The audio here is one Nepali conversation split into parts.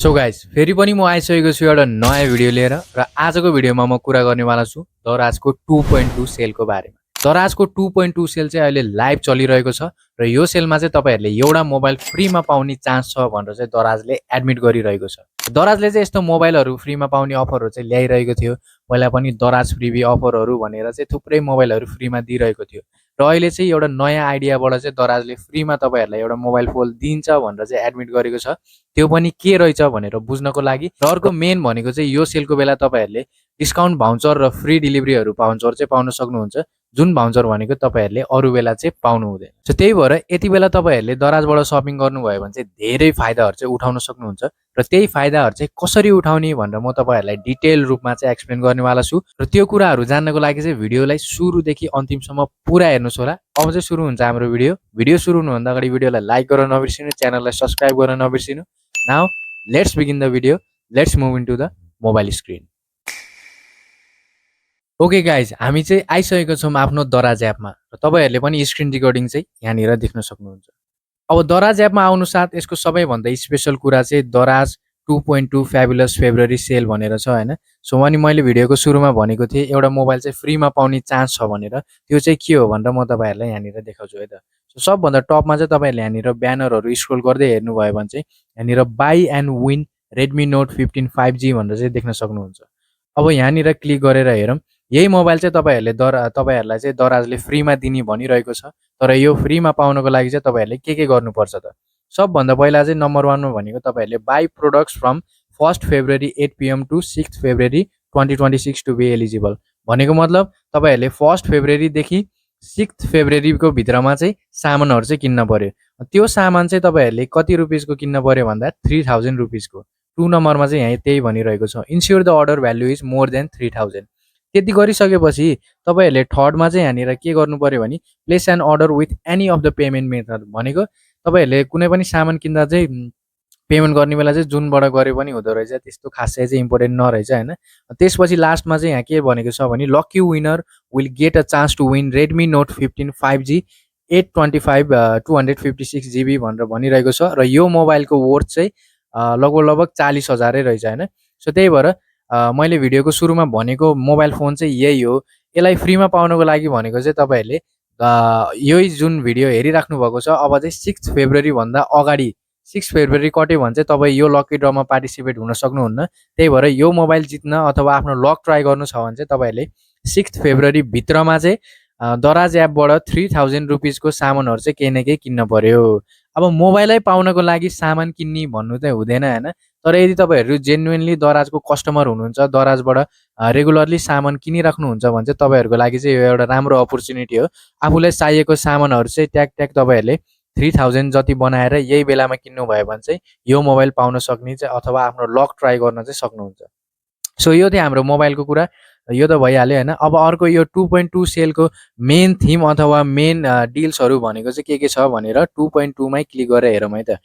सो गाइस फेरि पनि म आइसकेको छु एउटा नयाँ भिडियो लिएर र आजको भिडियोमा म कुरा गर्नेवाला छु दराजको 2.2 सेलको बारेमा। दराजको 2.2 सेल चाहिँ अहिले लाइभ चलिरहेको छ र यो सेलमा चाहिँ तपाईँहरूले एउटा मोबाइल फ्रीमा पाउने चान्स छ भनेर चाहिँ दराजले एडमिट गरिरहेको छ। दराजले चाहिँ यस्तो मोबाइलहरू फ्रीमा पाउने अफरहरू चाहिँ ल्याइरहेको थियो। पहिला पनि दराज फ्रिबी अफरहरू भनेर चाहिँ थुप्रै मोबाइलहरू फ्रीमा दिइरहेको थियो र अहिले चाहिँ एउटा नयाँ आइडियाबाट चाहिँ दराजले फ्रीमा तपाईँहरूलाई एउटा मोबाइल फोन दिन्छ भनेर चाहिँ एडमिट गरेको छ। त्यो पनि के रहेछ भनेर बुझ्नको लागि र अर्को मेन भनेको चाहिँ यो सेलको बेला तपाईँहरूले डिस्काउन्ट भाउचर र फ्री डेलिभरीहरू भाउचर चाहिँ पाउन सक्नुहुन्छ, जुन भाउचर भनेको तपाईँहरूले अरू बेला चाहिँ पाउनु हुँदैन। सो त्यही भएर यति बेला तपाईँहरूले दराजबाट सपिङ गर्नुभयो भने चाहिँ धेरै फाइदाहरू चाहिँ उठाउन सक्नुहुन्छ र त्यही फाइदाहरू चाहिँ कसरी उठाउने भनेर म तपाईँहरूलाई डिटेल रूपमा चाहिँ एक्सप्लेन गर्नेवाला छु र त्यो कुराहरू जान्नको लागि चाहिँ भिडियोलाई सुरुदेखि अन्तिमसम्म पुरा हेर्नुहोस् होला। अब चाहिँ सुरु हुन्छ हाम्रो भिडियो सुरु हुनुभन्दा अगाडि भिडियोलाई लाइक गर्न नबिर्सिनु, च्यानललाई सब्सक्राइब गर्न नबिर्सिनु। Now let's begin the video, let's move into the mobile screen. Okay guys, हामी चाहिँ आइसकेको छौँ आफ्नो दराज एपमा र तपाईँहरूले पनि स्क्रिन रिकर्डिङ चाहिँ यहाँनिर देख्न सक्नुहुन्छ। अब दराज एपमा आउनु साथ यसको सबैभन्दा स्पेसल कुरा चाहिँ दराज 2.2 फ्याबुलस फेब्रुअरी सेल भनेर छ होइन। सो अनि मैले भिडियोको सुरुमा भनेको थिएँ एउटा मोबाइल चाहिँ फ्रीमा पाउने चान्स छ भनेर, त्यो चाहिँ के हो भनेर म तपाईँहरूलाई यहाँनिर देखाउँछु है त। सो सबभन्दा टपमा चाहिँ तपाईँहरूले यहाँनिर ब्यानरहरू स्क्रोल गर्दै हेर्नुभयो भने चाहिँ यहाँनिर by and win Redmi note 15 5G भनेर चाहिँ देख्न सक्नुहुन्छ। अब यहाँनिर क्लिक गरेर हेरौँ, यही मोबाइल चाहिँ तपाईँहरूलाई चाहिँ दराजले फ्रीमा दिने भनिरहेको छ। तर यो फ्रीमा पाउनको लागि चाहिँ तपाईँहरूले के गर्नुपर्छ त? सबभन्दा पहिला चाहिँ नम्बर 1मा भनेको तपाईँहरूले buy products from 1 February 8 PM to 6 February 2026 to be eligible भनेको मतलब तपाईँहरूले 1 फेब्रुअरीदेखि 6 फेब्रुअरीको भित्रमा चाहिँ सामानहरू चाहिँ किन्न पर्यो। त्यो सामान चाहिँ तपाईँहरूले कति रुपिसको किन्न पर्यो भन्दा 3000 रुपिसको। 2 नम्बरमा चाहिँ यहाँ त्यही भनिरहेको छ, ensure the order value is more than 3000। त्यति गरिसकेपछि तपाईँहरूले थर्डमा चाहिँ यहाँनिर के गर्नु पर्यो भने place an order with any of the payment method भनेको तपाईँहरूले कुनै पनि सामान किन्दा चाहिँ पेमेन्ट गर्ने बेला चाहिँ जुनबाट गरे पनि हुँदो रहेछ, त्यस्तो खासै चाहिँ इम्पोर्टेन्ट नरहेछ होइन। त्यसपछि लास्टमा चाहिँ यहाँ के भनेको छ भने lucky winner will get a chance to win Redmi note 15 5G 825 256 GB भनेर भनिरहेको छ र यो मोबाइलको वर्थ चाहिँ लगभग 40,000 रहेछ होइन। सो त्यही भएर मैले भिडियोको सुरुमा भनेको मोबाइल फोन चाहिँ यही हो। यसलाई फ्रीमा पाउनको लागि भनेको चाहिँ तपाईँहरूले यही जुन भिडियो हेरिराख्नु भएको छ अब चाहिँ 6 फेब्रुअरी भन्दा अगाडि 6 फेब्रुअरी कट्यो भने चाहिँ तपाईँ यो लकी ड्रमा पार्टिसिपेट हुन सक्नुहुन्न। त्यही भएर यो मोबाइल जित्न अथवा आफ्नो लक ट्राई गर्नु छ भने चाहिँ तपाईँहरूले 6 फेब्रुअरी भित्रमा चाहिँ दराज एपबाट 3000 रुपिसको सामानहरू चाहिँ केही न केही किन्न पर्यो। अब मोबाइलै पाउनको लागि सामान किन्ने भन्नु चाहिँ हुँदैन होइन। तर यदि तपाईँहरू जेन्युनली दराजको कस्टमर हुनुहुन्छ, दराजबाट रेगुलरली सामान किनिराख्नुहुन्छ भने चाहिँ तपाईँहरूको लागि चाहिँ यो एउटा राम्रो अपर्च्युनिटी हो। आफूलाई चाहिएको सामानहरू चाहिँ ट्याक तपाईँहरूले 3000 जति बनाएर यही बेलामा किन्नुभयो भने चाहिँ यो मोबाइल पाउन सक्ने चाहिँ अथवा आफ्नो लक ट्राई गर्न चाहिँ सक्नुहुन्छ। सो यो थियो हाम्रो मोबाइलको कुरा, यो त भइहाल्यो होइन। अब अर्को यो 2.2 सेलको मेन थिम अथवा मेन डिल्सहरू भनेको चाहिँ के छ भनेर 2.2 मै क्लिक गरेर हेरौँ है त।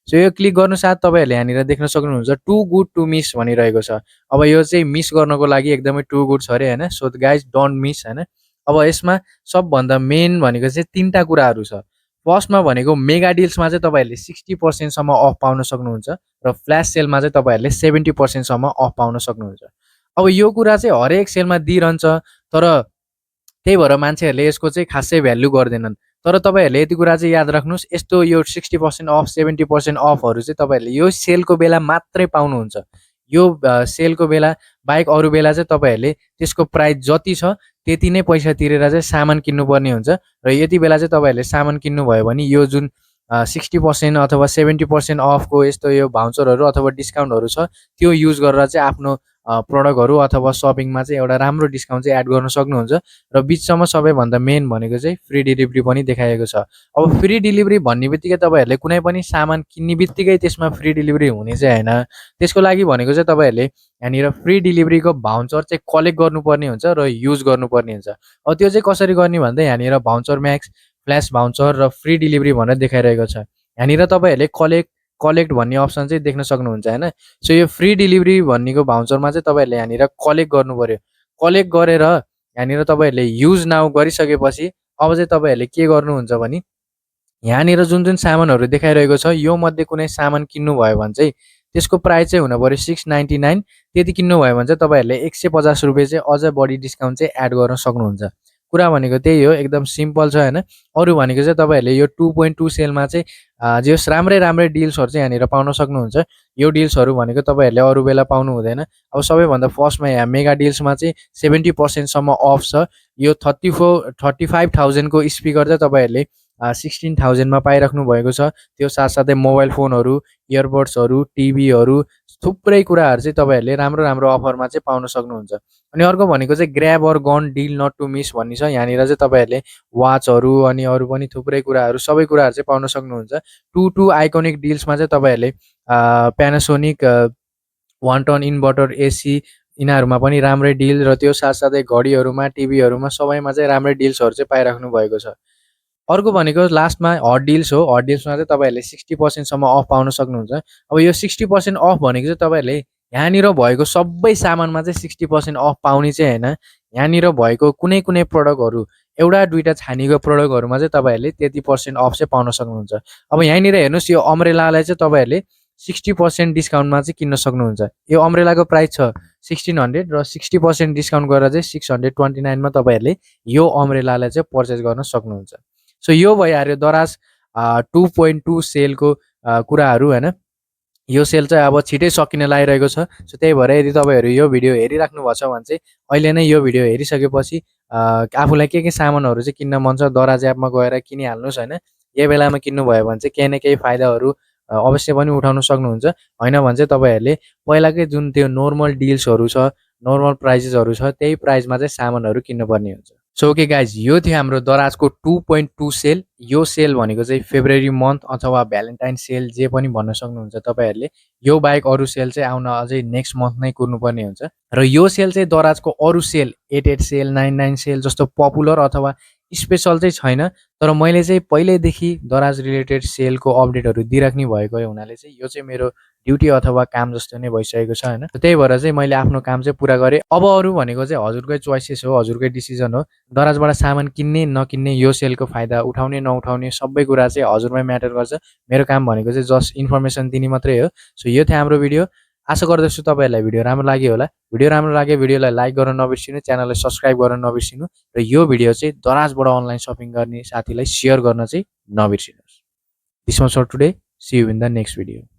सो यो क्लिक गर्नु साथ तपाईँहरूले यहाँनिर देख्न सक्नुहुन्छ टु गुड टु मिस भनिरहेको छ। अब यो चाहिँ मिस गर्नको लागि एकदमै टु गुड छ अरे होइन। सो गाइज डोन्ट मिस होइन। अब यसमा सबभन्दा मेन भनेको चाहिँ 3टा कुराहरू छ। फर्स्टमा भनेको मेगा डिल्समा चाहिँ तपाईँहरूले 60% अफ पाउन सक्नुहुन्छ र फ्ल्यास सेलमा चाहिँ तपाईँहरूले 70% अफ पाउन सक्नुहुन्छ। अब यो कुरा चाहिँ हरेक सेलमा दिइरहन्छ, तर त्यही भएर मान्छेहरूले यसको चाहिँ खासै भ्यालु गर्दैनन्। तर तपाईँहरूले यति कुरा चाहिँ याद राख्नुहोस्, यस्तो यो 60% अफ 70% अफहरू चाहिँ तपाईँहरूले यो सेलको बेला मात्रै पाउनुहुन्छ। यो सेलको बेला बाहेक अरू बेला चाहिँ तपाईँहरूले त्यसको प्राइस जति छ त्यति नै पैसा तिरेर चाहिँ सामान किन्नुपर्ने हुन्छ र यति बेला चाहिँ तपाईँहरूले सामान किन्नुभयो भने यो जुन 60% अथवा 70% अफको यस्तो यो भाउचरहरू अथवा डिस्काउन्टहरू छ त्यो युज गरेर चाहिँ आफ्नो प्रडक्टहरू अथवा सपिङमा चाहिँ एउटा राम्रो डिस्काउन्ट चाहिँ एड गर्न सक्नुहुन्छ। र बिचसम्म सबैभन्दा मेन भनेको चाहिँ फ्री डेलिभरी पनि देखाएको छ। अब फ्री डेलिभरी भन्ने बित्तिकै तपाईँहरूले कुनै पनि सामान किन्ने बित्तिकै त्यसमा फ्री डेलिभरी हुने चाहिँ होइन। त्यसको लागि भनेको चाहिँ तपाईँहरूले यहाँनिर फ्री डेलिभरीको भाउचर चाहिँ कलेक्ट गर्नुपर्ने हुन्छ र युज गर्नुपर्ने हुन्छ। अब त्यो चाहिँ कसरी गर्ने भन्दा यहाँनिर भाउचर म्याक्स, फ्ल्यास भाउचर र फ्री डेलिभरी भनेर देखाइरहेको छ। यहाँनिर तपाईँहरूले कलेक्ट भन्ने अप्सन चाहिँ देख्न सक्नुहुन्छ होइन। सो यो फ्री डेलिभरी भन्नेको भाउचरमा चाहिँ तपाईँहरूले यहाँनिर कलेक्ट गर्नु पर्यो। कलेक्ट गरेर यहाँनिर तपाईँहरूले युज नाउ गरिसकेपछि अब चाहिँ तपाईँहरूले के गर्नुहुन्छ भने यहाँनिर जुन सामानहरू देखाइरहेको छ यो मध्ये कुनै सामान किन्नुभयो भने चाहिँ त्यसको प्राइस चाहिँ हुनुपर्यो 699। त्यति किन्नुभयो भने चाहिँ तपाईँहरूले 150 रुपियाँ चाहिँ अझ बढी डिस्काउन्ट चाहिँ एड गर्न सक्नुहुन्छ। कुरा भनेको त्यही हो, एकदम सिम्पल छ होइन। अरू भनेको चाहिँ तपाईँहरूले यो 2.2 सेलमा चाहिँ जे होस् राम्रै राम्रै डिल्सहरू चाहिँ यहाँनिर पाउन सक्नुहुन्छ। यो डिल्सहरू भनेको तपाईँहरूले अरू बेला पाउनु हुँदैन। अब सबैभन्दा फर्स्टमा यहाँ मेगा डिल्समा चाहिँ 70% सम्म अफ छ। यो 35,000 को स्पिकर चाहिँ तपाईँहरूले 16,000 मा पाइराख्नु भएको छ। त्यो साथसाथै मोबाइल फोनहरू, इयरबड्सहरू, टिभीहरू, थुप्रै कुराहरू चाहिँ तपाईँहरूले राम्रो राम्रो अफरमा चाहिँ पाउन सक्नुहुन्छ। अनि अर्को भनेको चाहिँ grab or gone deal not to miss भन्ने छ। यहाँनिर चाहिँ तपाईँहरूले वाचहरू अनि अरू पनि थुप्रै कुराहरू सबै कुराहरू चाहिँ पाउन सक्नुहुन्छ। टु आइकोनिक डिल्समा चाहिँ तपाईँहरूले प्यानासोनिक 1 टन इन्भर्टर एसी यिनीहरूमा पनि राम्रै डिल र त्यो साथसाथै घडीहरूमा, टिभीहरूमा सबैमा चाहिँ राम्रै डिल्सहरू चाहिँ पाइराख्नु भएको छ। अर्को भनेको लास्टमा हट डिल्स हो। हट डिल्समा चाहिँ तपाईँहरूले 60% सम्म अफ पाउन सक्नुहुन्छ। अब यो 60% अफ भनेको चाहिँ तपाईँहरूले यहाँनिर भएको सबै सामानमा चाहिँ 60% अफ पाउने चाहिँ होइन। यहाँनिर भएको कुनै कुनै प्रडक्टहरू, एउटा दुईवटा छानिएको प्रडक्टहरूमा चाहिँ तपाईँहरूले त्यति पर्सेन्ट अफ चाहिँ पाउन सक्नुहुन्छ। अब यहाँनिर हेर्नुहोस्, यो अम्ब्रेलालाई चाहिँ तपाईँहरूले 60% डिस्काउन्टमा चाहिँ किन्न सक्नुहुन्छ। यो अम्ब्रेलाको प्राइस छ 1600 र 60% डिस्काउन्ट गरेर चाहिँ 629 मा तपाईँहरूले यो अम्ब्रेलालाई चाहिँ पर्चेस गर्न सक्नुहुन्छ। सो यो भइहाल्यो दराज 2.2 सेलको कुराहरू होइन। यो सेल चाहिँ अब छिटै सकिन लागिरहेको छ। सो त्यही भएर यदि तपाईँहरू यो भिडियो हेरिराख्नु भएको छ भने चाहिँ अहिले नै यो भिडियो हेरिसकेपछि आफूलाई के सामानहरू चाहिँ किन्न मन छ दराज एपमा गएर किनिहाल्नुहोस् होइन। यही बेलामा किन्नुभयो भने चाहिँ केही न केही फाइदाहरू अवश्य पनि उठाउन सक्नुहुन्छ। होइन भने चाहिँ तपाईँहरूले पहिलाकै जुन त्यो नर्मल डिल्सहरू छ, नर्मल प्राइजेसहरू छ, त्यही प्राइसमा चाहिँ सामानहरू किन्नुपर्ने हुन्छ। सो ओके गाइज, यो थियो हाम्रो दराजको 2.2 सेल। यो सेल भनेको चाहिँ फेब्रुअरी मन्थ अथवा भ्यालेन्टाइन सेल जे पनि भन्न सक्नुहुन्छ तपाईँहरूले। यो बाहेक अरू सेल चाहिँ आउन अझै नेक्स्ट मन्थ नै कुर्नुपर्ने हुन्छ। र यो सेल चाहिँ दराजको अरू सेल 88 सेल, 99 सेल जस्तो पपुलर अथवा स्पेसल चाहिँ छैन। तर मैले चाहिँ पहिल्यैदेखि दराज रिलेटेड सेलको अपडेटहरू दिइराख्ने भएको हुनाले चाहिँ यो चाहिँ मेरो ड्युटी अथवा काम जस्तो नै भइसकेको छ होइन। त्यही भएर चाहिँ मैले आफ्नो काम चाहिँ पुरा गरेँ। अब अरू भनेको चाहिँ हजुरकै चोइसेस हो, हजुरकै डिसिजन हो। दराजबाट सामान किन्ने नकिन्ने, यो सेलको फाइदा उठाउने नउठाउने सबै कुरा चाहिँ हजुरमै म्याटर गर्छ। मेरो काम भनेको चाहिँ जस्ट इन्फर्मेसन दिने मात्रै हो। सो यो थियो हाम्रो भिडियो। आशा गर्दछु तपाईँहरूलाई भिडियो राम्रो लाग्यो होला। भिडियो राम्रो लाग्यो भिडियोलाई लाइक गर्न नबिर्सिनु, च्यानललाई सब्सक्राइब गर्न नबिर्सिनु र यो भिडियो चाहिँ दराजबाट अनलाइन सपिङ गर्ने साथीलाई सेयर गर्न चाहिँ नबिर्सिनुहोस्। This was for today. See you in the next video.